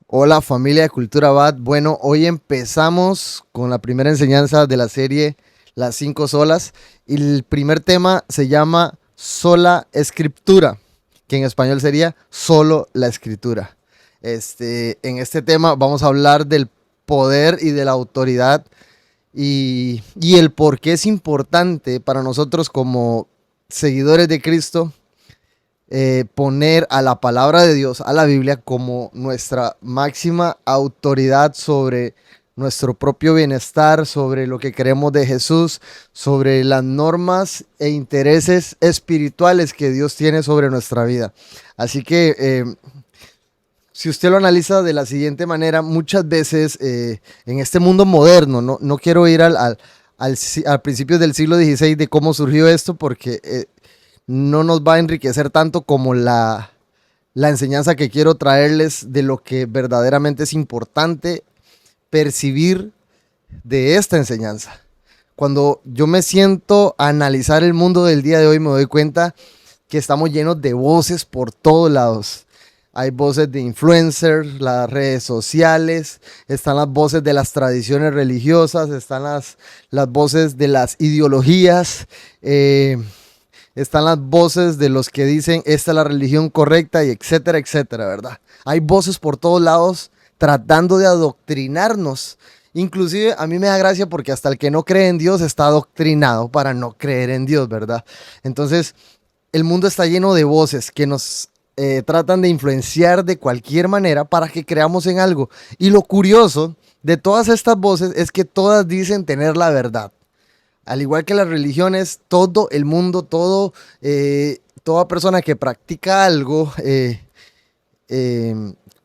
Hola familia de Cultura Abad. Bueno, hoy empezamos con la primera enseñanza de la serie Las Cinco Solas y el primer tema se llama Sola Escritura, que en español sería Solo la Escritura. En este tema vamos a hablar del poder y de la autoridad y el por qué es importante para nosotros como seguidores de Cristo poner a la palabra de Dios, a la Biblia, como nuestra máxima autoridad sobre nuestro propio bienestar, sobre lo que queremos de Jesús, sobre las normas e intereses espirituales que Dios tiene sobre nuestra vida. Así que si usted lo analiza de la siguiente manera, muchas veces en este mundo moderno, no quiero ir al principio del siglo XVI de cómo surgió esto, porque no nos va a enriquecer tanto como la enseñanza que quiero traerles de lo que verdaderamente es importante percibir de esta enseñanza. Cuando yo me siento a analizar el mundo del día de hoy, me doy cuenta que estamos llenos de voces por todos lados. Hay voces de influencers, las redes sociales, están las voces de las tradiciones religiosas, están las voces de las ideologías, están las voces de los que dicen esta es la religión correcta y etcétera, etcétera, ¿verdad? Hay voces por todos lados tratando de adoctrinarnos. Inclusive a mí me da gracia porque hasta el que no cree en Dios está adoctrinado para no creer en Dios, ¿verdad? Entonces el mundo está lleno de voces que nos tratan de influenciar de cualquier manera para que creamos en algo. Y lo curioso de todas estas voces es que todas dicen tener la verdad. Al igual que las religiones, todo el mundo, toda persona que practica algo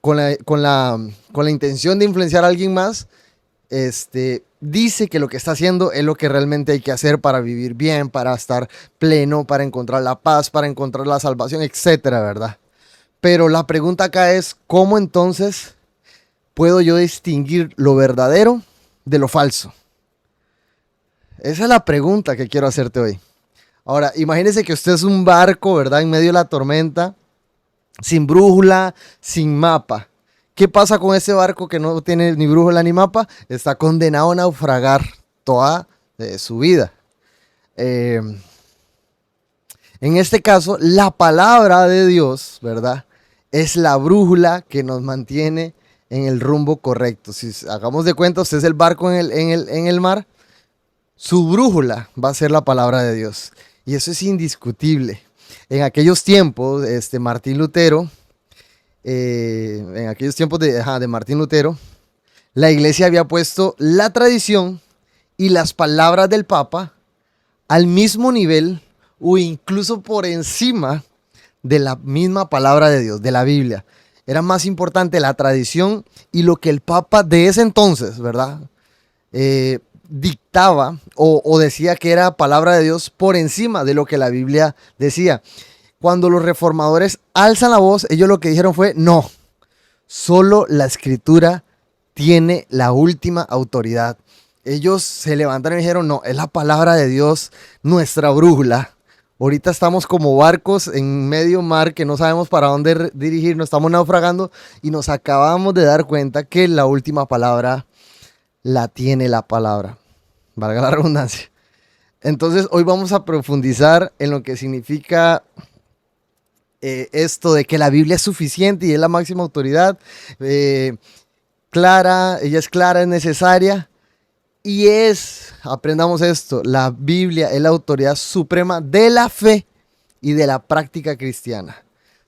con la intención de influenciar a alguien más, dice que lo que está haciendo es lo que realmente hay que hacer para vivir bien, para estar pleno, para encontrar la paz, para encontrar la salvación, etcétera, ¿verdad? Pero la pregunta acá es, ¿cómo entonces puedo yo distinguir lo verdadero de lo falso? Esa es la pregunta que quiero hacerte hoy. Ahora, imagínese que usted es un barco, ¿verdad? En medio de la tormenta, sin brújula, sin mapa. ¿Qué pasa con ese barco que no tiene ni brújula ni mapa? Está condenado a naufragar toda su vida. En este caso, la palabra de Dios, ¿verdad? Es la brújula que nos mantiene en el rumbo correcto. Si hagamos de cuenta, usted es el barco en el mar. Su brújula va a ser la palabra de Dios. Y eso es indiscutible. En aquellos tiempos, Martín Lutero, de Martín Lutero, la iglesia había puesto la tradición y las palabras del Papa al mismo nivel o incluso por encima de la misma palabra de Dios, de la Biblia. Era más importante la tradición y lo que el Papa de ese entonces, ¿verdad? Dictaba o decía que era palabra de Dios por encima de lo que la Biblia decía. Cuando los reformadores alzan la voz, ellos lo que dijeron fue, no, solo la Escritura tiene la última autoridad. Ellos se levantaron y dijeron, no, es la palabra de Dios nuestra brújula. Ahorita estamos como barcos en medio mar que no sabemos para dónde dirigirnos, estamos naufragando y nos acabamos de dar cuenta que la última palabra la tiene la palabra, valga la redundancia. Entonces hoy vamos a profundizar en lo que significa esto de que la Biblia es suficiente y es la máxima autoridad, clara, ella es clara, es necesaria y aprendamos esto, la Biblia es la autoridad suprema de la fe y de la práctica cristiana.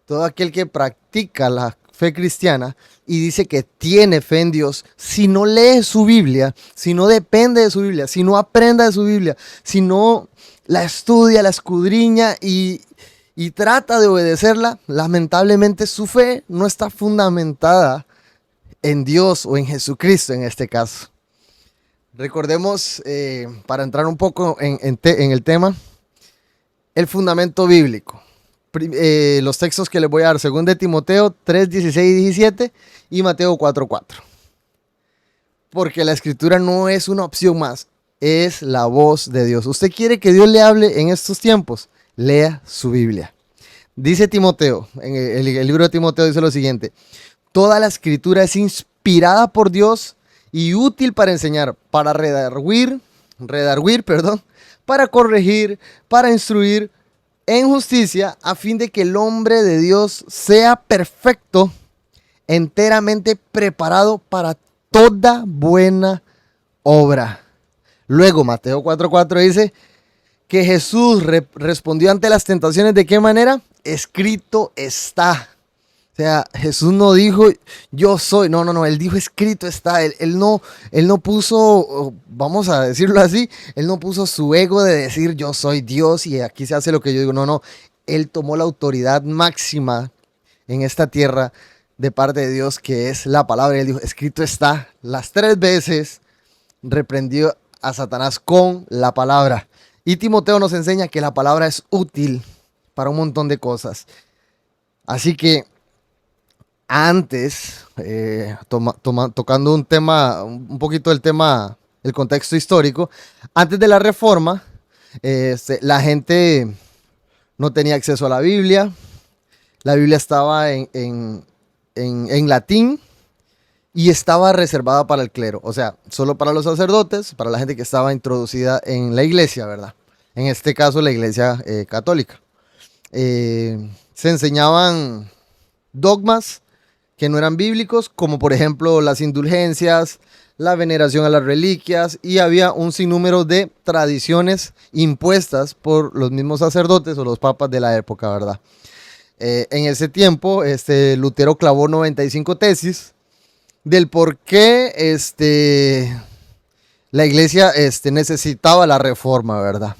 Todo aquel que practica la fe cristiana y dice que tiene fe en Dios, si no lee su Biblia, si no depende de su Biblia, si no aprenda de su Biblia, si no la estudia, la escudriña y trata de obedecerla, lamentablemente su fe no está fundamentada en Dios o en Jesucristo en este caso. Recordemos, para entrar un poco en el tema, el fundamento bíblico. Los textos que les voy a dar, según de Timoteo 3, 16 y 17 y Mateo 4, 4. Porque la escritura no es una opción más, es la voz de Dios. ¿Usted quiere que Dios le hable en estos tiempos? Lea su Biblia. Dice Timoteo, en el libro de Timoteo dice lo siguiente, Toda la escritura es inspirada por Dios y útil para enseñar, para redarguir, para corregir, para instruir en justicia, a fin de que el hombre de Dios sea perfecto, enteramente preparado para toda buena obra. Luego, Mateo 4:4 dice que Jesús respondió ante las tentaciones, ¿de qué manera? Escrito está. O sea, Jesús no dijo yo soy, no, él dijo escrito está. Él no puso, vamos a decirlo así, él no puso su ego de decir yo soy Dios y aquí se hace lo que yo digo. No, él tomó la autoridad máxima en esta tierra de parte de Dios, que es la palabra. Y él dijo escrito está. Las 3 veces reprendió a Satanás con la palabra. Y Timoteo nos enseña que la palabra es útil para un montón de cosas. Así que antes, tocando un tema, un poquito el tema, el contexto histórico, antes de la Reforma, la gente no tenía acceso a la Biblia estaba en latín y estaba reservada para el clero, o sea, solo para los sacerdotes, para la gente que estaba introducida en la iglesia, ¿verdad? En este caso, la iglesia católica. Se enseñaban dogmas que no eran bíblicos, como por ejemplo las indulgencias, la veneración a las reliquias, y había un sinnúmero de tradiciones impuestas por los mismos sacerdotes o los papas de la época, ¿verdad? En ese tiempo, Lutero clavó 95 tesis del por qué la iglesia necesitaba la reforma, ¿verdad?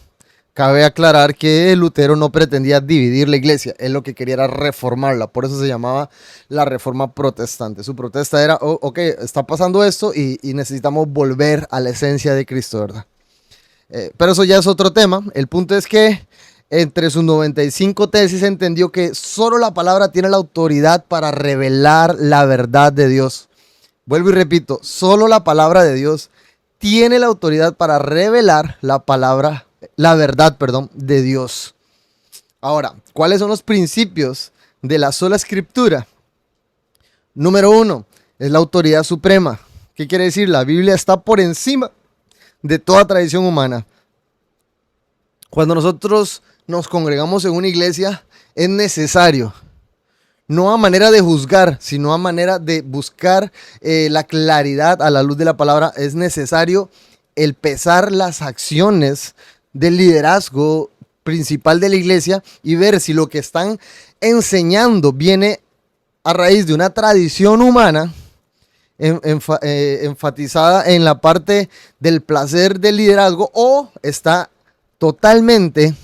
Cabe aclarar que Lutero no pretendía dividir la iglesia, él lo que quería era reformarla, por eso se llamaba la reforma protestante. Su protesta era, ok, está pasando esto y necesitamos volver a la esencia de Cristo, ¿verdad? Pero eso ya es otro tema. El punto es que entre sus 95 tesis entendió que solo la palabra tiene la autoridad para revelar la verdad de Dios. Vuelvo y repito, solo la palabra de Dios tiene la autoridad para revelar la verdad de Dios. Ahora, ¿cuáles son los principios de la sola escritura? Número 1, es la autoridad suprema. ¿Qué quiere decir? La Biblia está por encima de toda tradición humana. Cuando nosotros nos congregamos en una iglesia, es necesario, no a manera de juzgar, sino a manera de buscar la claridad a la luz de la palabra, es necesario el pesar las acciones del liderazgo principal de la iglesia y ver si lo que están enseñando viene a raíz de una tradición humana enfatizada en la parte del placer del liderazgo o está totalmente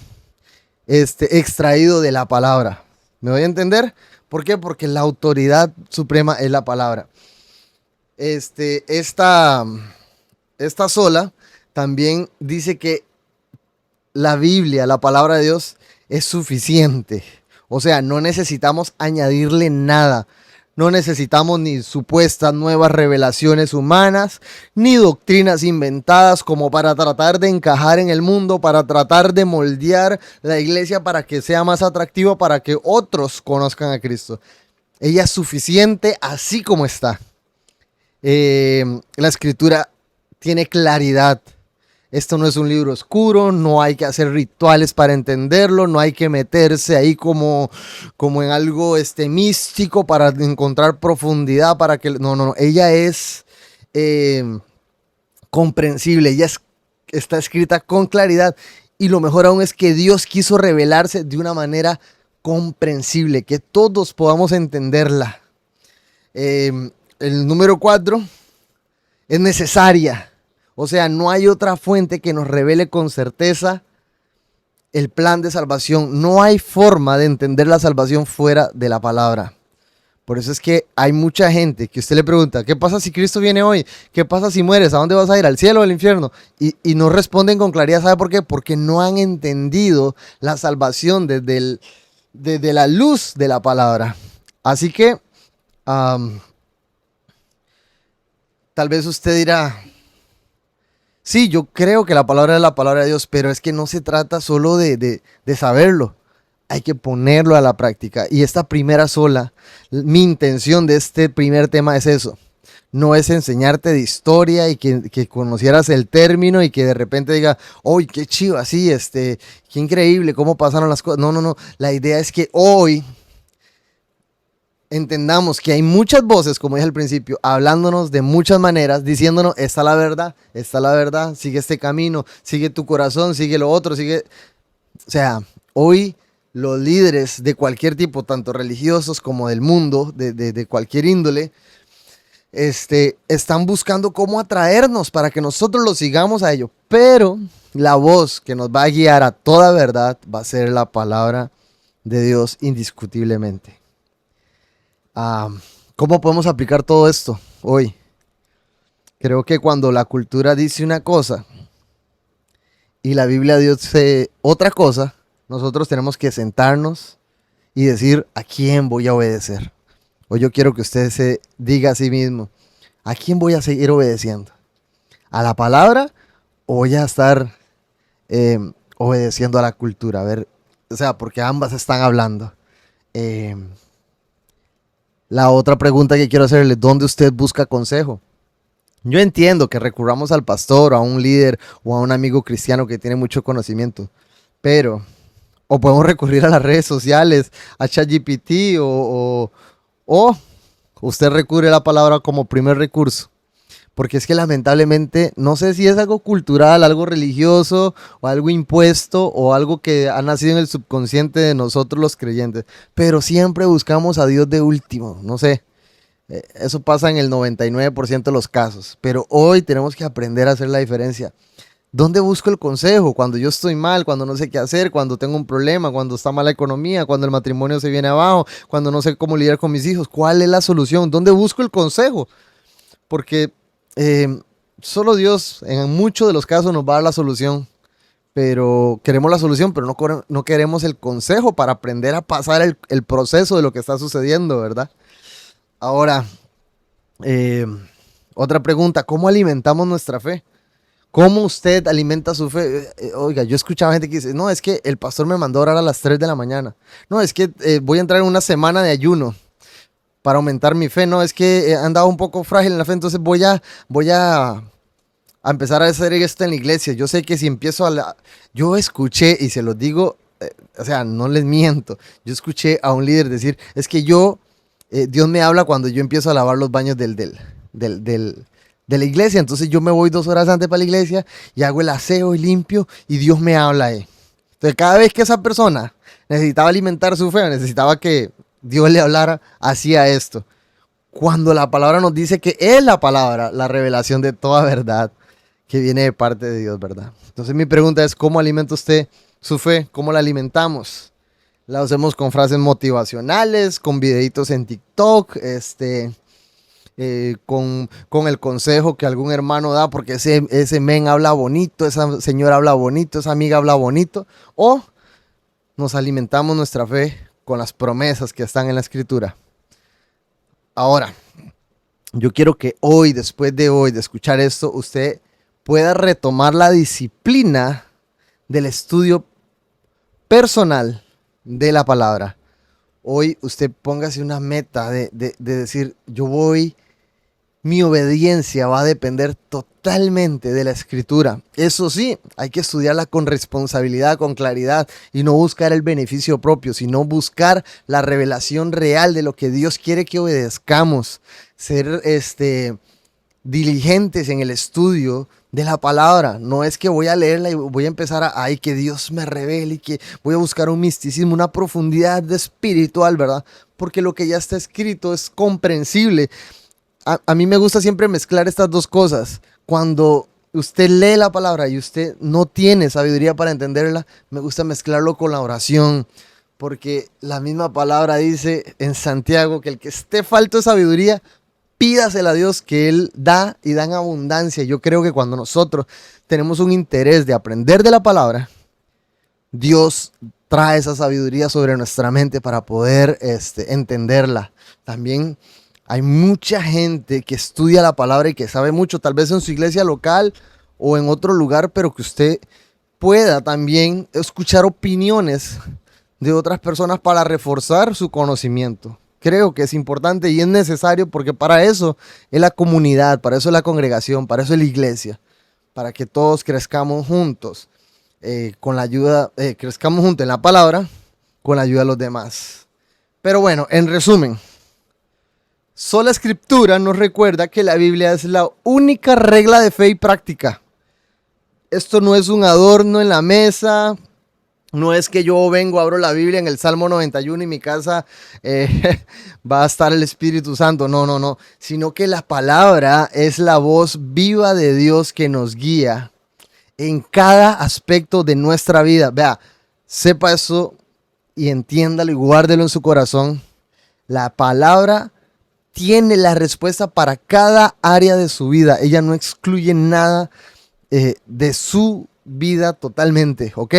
extraído de la palabra. ¿Me voy a entender? ¿Por qué? Porque la autoridad suprema es la palabra. Esta sola también dice que la Biblia, la palabra de Dios, es suficiente. O sea, no necesitamos añadirle nada. No necesitamos ni supuestas nuevas revelaciones humanas, ni doctrinas inventadas como para tratar de encajar en el mundo, para tratar de moldear la iglesia para que sea más atractiva, para que otros conozcan a Cristo. Ella es suficiente así como está. La escritura tiene claridad. Esto no es un libro oscuro, no hay que hacer rituales para entenderlo, no hay que meterse ahí como en algo místico para encontrar profundidad, para que no, ella es comprensible, está escrita con claridad y lo mejor aún es que Dios quiso revelarse de una manera comprensible, que todos podamos entenderla. El número 4 es necesaria. O sea, no hay otra fuente que nos revele con certeza el plan de salvación. No hay forma de entender la salvación fuera de la palabra. Por eso es que hay mucha gente que usted le pregunta, ¿qué pasa si Cristo viene hoy? ¿Qué pasa si mueres? ¿A dónde vas a ir? ¿Al cielo o al infierno? Y no responden con claridad. ¿Sabe por qué? Porque no han entendido la salvación desde la luz de la palabra. Así que, tal vez usted dirá, sí, yo creo que la palabra es la palabra de Dios, pero es que no se trata solo de saberlo. hay que ponerlo a la práctica. Y esta primera sola, mi intención de este primer tema es eso. No es enseñarte de historia y que conocieras el término y que de repente diga, ¡uy, qué chido! Así, qué increíble, cómo pasaron las cosas. No, no, no. La idea es que hoy entendamos que hay muchas voces, como dije al principio, hablándonos de muchas maneras, diciéndonos, esta la verdad, sigue este camino, sigue tu corazón, sigue lo otro, sigue... O sea, hoy los líderes de cualquier tipo, tanto religiosos como del mundo, de cualquier índole, están buscando cómo atraernos para que nosotros los sigamos a ellos. Pero la voz que nos va a guiar a toda verdad va a ser la palabra de Dios indiscutiblemente. ¿Cómo podemos aplicar todo esto hoy? Creo que cuando la cultura dice una cosa y la Biblia dice otra cosa, nosotros tenemos que sentarnos y decir a quién voy a obedecer. Hoy yo quiero que usted se diga a sí mismo, ¿a quién voy a seguir obedeciendo? ¿A la palabra o voy a estar obedeciendo a la cultura? A ver, o sea, porque ambas están hablando. La otra pregunta que quiero hacerle, ¿dónde usted busca consejo? Yo entiendo que recurramos al pastor, a un líder o a un amigo cristiano que tiene mucho conocimiento, pero o podemos recurrir a las redes sociales, a ChatGPT o usted recurre a la palabra como primer recurso. Porque es que lamentablemente, no sé si es algo cultural, algo religioso, o algo impuesto, o algo que ha nacido en el subconsciente de nosotros los creyentes. Pero siempre buscamos a Dios de último, no sé. Eso pasa en el 99% de los casos. Pero hoy tenemos que aprender a hacer la diferencia. ¿Dónde busco el consejo? Cuando yo estoy mal, cuando no sé qué hacer, cuando tengo un problema, cuando está mala economía, cuando el matrimonio se viene abajo, cuando no sé cómo lidiar con mis hijos. ¿Cuál es la solución? ¿Dónde busco el consejo? Porque solo Dios en muchos de los casos nos va a dar la solución, pero queremos la solución, pero no queremos el consejo para aprender a pasar el proceso de lo que está sucediendo, ¿verdad? Ahora, otra pregunta, ¿cómo alimentamos nuestra fe? ¿Cómo usted alimenta su fe? Oiga, yo escuchaba gente que dice, no, es que el pastor me mandó a orar a las 3 de la mañana. No, es que voy a entrar en una semana de ayuno para aumentar mi fe. No, es que he andado un poco frágil en la fe, entonces voy a empezar a hacer esto en la iglesia. Yo sé que si empiezo Yo escuché, y se los digo, o sea, no les miento, yo escuché a un líder decir, es que Dios me habla cuando yo empiezo a lavar los baños de la iglesia, entonces yo me voy 2 horas antes para la iglesia y hago el aseo y limpio y Dios me habla ahí. Entonces cada vez que esa persona necesitaba alimentar su fe, necesitaba que Dios le hablara, hacía esto. Cuando la palabra nos dice que es la palabra, la revelación de toda verdad que viene de parte de Dios, ¿verdad? Entonces mi pregunta es, ¿cómo alimenta usted su fe? ¿Cómo la alimentamos? La hacemos con frases motivacionales, con videitos en TikTok, con el consejo que algún hermano da, porque ese men habla bonito, esa señora habla bonito, esa amiga habla bonito, o nos alimentamos nuestra fe con las promesas que están en la escritura. Ahora, yo quiero que hoy, después de hoy, de escuchar esto, usted pueda retomar la disciplina del estudio personal de la palabra. Hoy usted póngase una meta de decir, mi obediencia va a depender totalmente de la escritura. Eso sí, hay que estudiarla con responsabilidad, con claridad y no buscar el beneficio propio, sino buscar la revelación real de lo que Dios quiere que obedezcamos. Ser diligentes en el estudio de la palabra. No es que voy a leerla y voy a empezar ay, que Dios me revele y que voy a buscar un misticismo, una profundidad espiritual, ¿verdad? Porque lo que ya está escrito es comprensible. A mí me gusta siempre mezclar estas dos cosas. Cuando usted lee la palabra y usted no tiene sabiduría para entenderla, me gusta mezclarlo con la oración. Porque la misma palabra dice en Santiago que el que esté falto de sabiduría, pídasela a Dios, que Él da y da en abundancia. Yo creo que cuando nosotros tenemos un interés de aprender de la palabra, Dios trae esa sabiduría sobre nuestra mente para poder entenderla. También hay mucha gente que estudia la palabra y que sabe mucho, tal vez en su iglesia local o en otro lugar, pero que usted pueda también escuchar opiniones de otras personas para reforzar su conocimiento. Creo que es importante y es necesario porque para eso es la comunidad, para eso es la congregación, para eso es la iglesia, para que todos crezcamos juntos, con la ayuda, crezcamos juntos en la palabra, con la ayuda de los demás. Pero bueno, en resumen, sola Escritura nos recuerda que la Biblia es la única regla de fe y práctica. Esto no es un adorno en la mesa. No es que yo vengo, abro la Biblia en el Salmo 91 y en mi casa va a estar el Espíritu Santo. No, no, no. Sino que la palabra es la voz viva de Dios que nos guía en cada aspecto de nuestra vida. Vea, sepa eso y entiéndalo y guárdelo en su corazón. La palabra tiene la respuesta para cada área de su vida. Ella no excluye nada de su vida totalmente, ¿ok?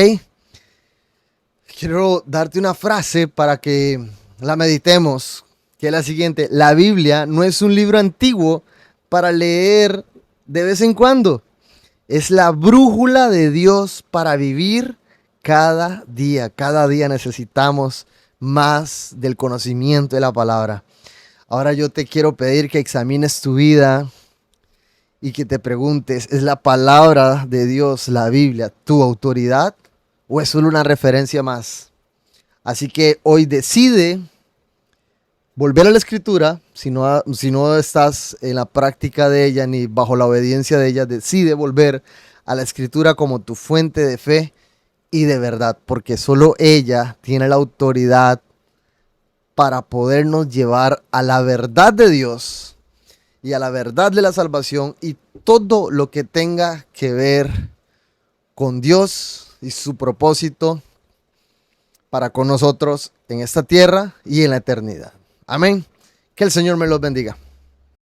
Quiero darte una frase para que la meditemos, que es la siguiente. La Biblia no es un libro antiguo para leer de vez en cuando. Es la brújula de Dios para vivir cada día. Cada día necesitamos más del conocimiento de la palabra. Ahora yo te quiero pedir que examines tu vida y que te preguntes, ¿es la palabra de Dios, la Biblia, tu autoridad? ¿O es solo una referencia más? Así que hoy decide volver a la Escritura. Si no estás en la práctica de ella ni bajo la obediencia de ella, decide volver a la Escritura como tu fuente de fe y de verdad. Porque solo ella tiene la autoridad para podernos llevar a la verdad de Dios y a la verdad de la salvación y todo lo que tenga que ver con Dios y su propósito para con nosotros en esta tierra y en la eternidad. Amén. Que el Señor me los bendiga.